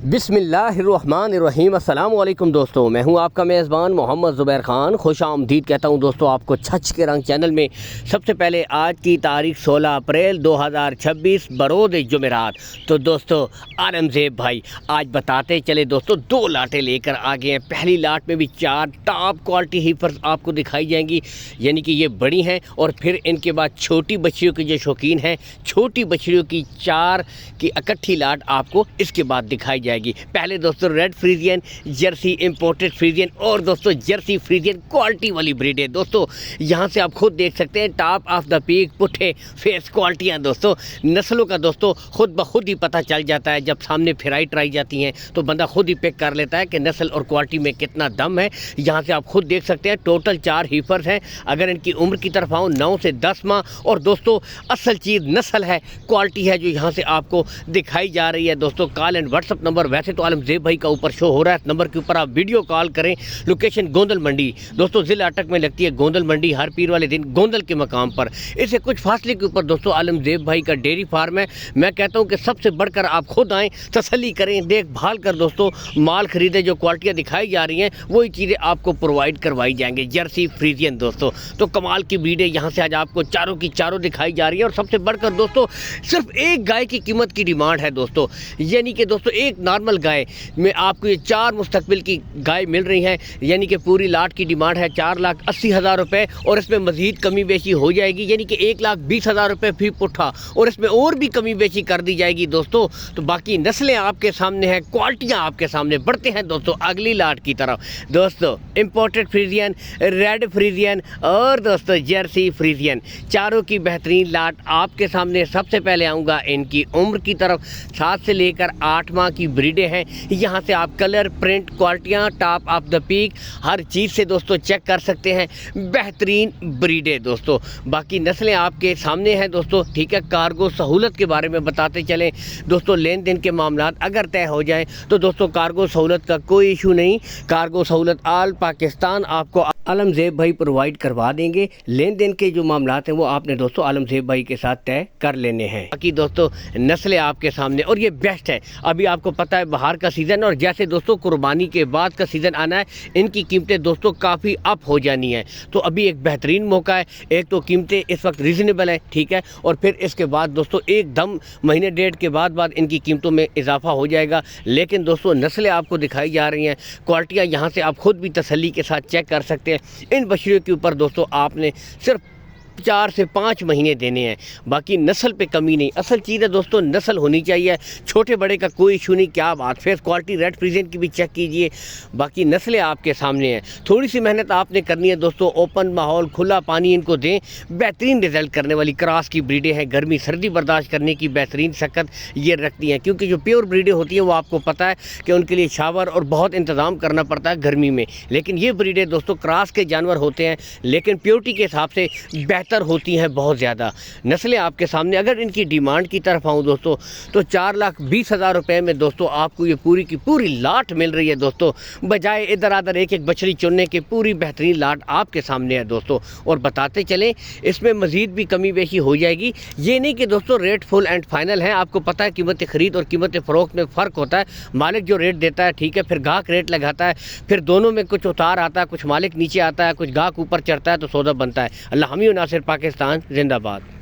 بسم اللہ الرحمن الرحیم۔ السلام علیکم دوستو، میں ہوں آپ کا میزبان محمد زبیر خان۔ خوش آمدید کہتا ہوں دوستو آپ کو چھچ کے رنگ چینل میں۔ سب سے پہلے آج کی تاریخ 16 اپریل 2026 برود جمعرات۔ تو دوستو عالم زیب بھائی آج بتاتے چلے دوستو 2 لاٹیں لے کر آگے ہیں۔ پہلی لاٹ میں بھی 4 ٹاپ کوالٹی ہیفرز آپ کو دکھائی جائیں گی، یعنی کہ یہ بڑی ہیں، اور پھر ان کے بعد چھوٹی بچڑیوں کے جو شوقین ہیں، چھوٹی بچڑیوں کی 4 کی اکٹھی لاٹ آپ کو اس کے بعد دکھائی جائے گی۔ پہلے دوستو red Friesian, Jersey imported Friesian اور دوستو جرسی فریزین کوالٹی والی بریڈ ہے۔ دوستو یہاں سے آپ خود دیکھ سکتے ہیں ٹاپ آف دا پیک پٹھے فیس کوالٹیاں دوستو، نسلوں کا دوستو خود بخود ہی پتہ چل جاتا ہے۔ جب سامنے پھرائی ٹرائی جاتی ہیں تو بندہ خود ہی پک کر لیتا ہے کہ نسل اور کوالٹی میں کتنا دم ہے۔ یہاں سے آپ خود دیکھ سکتے ہیں ٹوٹل 4 ہیفرز ہیں۔ اگر ان کی عمر کی طرف آؤں 9 سے 10 ماہ، اور دوستو اصل چیز نسل ہے، کوالٹی ہے جو یہاں سے آپ کو دکھائی جا رہی ہے۔ دوستو call and what's up number ویسے تو عالم زیب بھائی کا اوپر شو ہو رہا ہے، اس نمبر کے اوپر آپ ویڈیو کال کریں۔ لوکیشن گوندل منڈی دوستو، ضلع اٹک میں لگتی ہے گوندل منڈی، ہر پیر والے دن گوندل کے مقام پر۔ اسے کچھ فاصلے کے اوپر دوستو عالم زیب بھائی کا ڈیری فارم ہے۔ میں کہتا ہوں کہ سب سے بڑھ کر آپ خود آئیں، تسلی کریں، دیکھ بھال کر دوستو مال خریدیں۔ جو کوالٹیاں دکھائی جا رہی ہیں وہی چیزیں آپ کو پرووائڈ کروائی جائیں گے۔ جرسی فریزین دوستو تو کمال کی بریڈیں یہاں سے آج آپ کو چاروں کی چاروں دکھائی جا رہی ہیں۔ اور سب سے بڑھ کر دوستو صرف ایک گائے کی قیمت کی ڈیمانڈ ہے دوستو، یعنی کہ دوستو ایک نارمل گائے میں آپ کو یہ 4 مستقبل کی گائے مل رہی ہیں، یعنی کہ پوری لاٹ کی ڈیمانڈ ہے 4,80,000 روپے، اور اس میں مزید کمی بیشی ہو جائے گی، یعنی کہ 1,20,000 روپے فی پٹھا، اور اس میں اور بھی کمی بیشی کر دی جائے گی دوستو۔ تو باقی نسلیں آپ کے سامنے ہیں، کوالٹیاں آپ کے سامنے۔ بڑھتے ہیں دوستو اگلی لاٹ کی طرف۔ دوستو امپورٹڈ فریزین، ریڈ فریزین اور دوستو جرسی فریزین، چاروں کی بہترین لاٹ آپ کے سامنے۔ سب سے پہلے آؤں گا ان کی عمر کی طرف۔ 7 سے لے کر 8 ماہ کی بریڈیں ہیں۔ یہاں سے آپ کلر، پرنٹ، کوالٹیاں ٹاپ آف دا پیک ہر چیز سے دوستو چیک کر سکتے ہیں۔ بہترین بریڈیں دوستو، باقی نسلیں آپ کے سامنے ہیں دوستو، ٹھیک ہے۔ کارگو سہولت کے بارے میں بتاتے چلیں دوستو، لین دین کے معاملات اگر طے ہو جائیں تو دوستو کارگو سہولت کا کوئی ایشو نہیں۔ کارگو سہولت آل پاکستان آپ کو عالم زیب بھائی پرووائڈ کروا دیں گے۔ لین دین کے جو معاملات ہیں وہ آپ نے دوستو عالم زیب بھائی کے ساتھ طے کر لینے ہیں۔ باقی دوستو نسلیں آپ کے سامنے، اور یہ بیسٹ ہے۔ ابھی آپ کو پتہ ہے بہار کا سیزن، اور جیسے دوستو قربانی کے بعد کا سیزن آنا ہے، ان کی قیمتیں دوستو کافی اپ ہو جانی ہیں۔ تو ابھی ایک بہترین موقع ہے۔ ایک تو قیمتیں اس وقت ریزنیبل ہیں، ٹھیک ہے، اور پھر اس کے بعد دوستو ایک دم مہینے ڈیڑھ کے بعد ان کی قیمتوں میں اضافہ ہو جائے گا۔ لیکن دوستو نسلیں آپ کو دکھائی جا رہی ہیں، کوالٹیاں یہاں سے آپ خود بھی تسلی کے ساتھ چیک کر سکتے ہیں۔ ان بچڑیوں کے اوپر دوستو آپ نے صرف 4 سے 5 مہینے دینے ہیں، باقی نسل پہ کمی نہیں۔ اصل چیز ہے دوستو نسل ہونی چاہیے، چھوٹے بڑے کا کوئی ایشو نہیں۔ کیا بات، فیس کوالٹی ریڈ فریزین کی بھی چیک کیجئے، باقی نسلیں آپ کے سامنے ہیں۔ تھوڑی سی محنت آپ نے کرنی ہے دوستو، اوپن ماحول، کھلا پانی ان کو دیں، بہترین رزلٹ کرنے والی کراس کی بریڈیں ہیں۔ گرمی سردی برداشت کرنے کی بہترین سکت یہ رکھتی ہیں، کیونکہ جو پیور بریڈیں ہوتی ہیں وہ آپ کو پتہ ہے کہ ان کے لیے شاور اور بہت انتظام کرنا پڑتا ہے گرمی میں، لیکن یہ بریڈیں دوستو کراس کے جانور ہوتے ہیں لیکن پیورٹی کے حساب سے بہتر ہوتی ہیں بہت زیادہ۔ نسلیں آپ کے سامنے۔ اگر ان کی ڈیمانڈ کی طرف آؤں دوستو تو 4,20,000 روپے میں دوستو آپ کو یہ پوری کی پوری لاٹ مل رہی ہے دوستو، بجائے ادھر ادھر ایک بچڑی چننے کے۔ پوری بہترین لاٹ آپ کے سامنے ہے دوستو، اور بتاتے چلیں اس میں مزید بھی کمی بیشی ہو جائے گی۔ یہ نہیں کہ دوستو ریٹ فل اینڈ فائنل ہے، آپ کو پتہ ہے قیمت خرید اور قیمت فروخت میں فرق ہوتا ہے۔ مالک جو ریٹ دیتا ہے ٹھیک ہے، پھر گاہک ریٹ لگاتا ہے، پھر دونوں میں کچھ اتار آتا ہے، کچھ مالک نیچے آتا ہے، کچھ گاہک اوپر چڑھتا ہے، تو سودا بنتا ہے۔ اللہ حامی و ناصر، پاکستان زندہ باد۔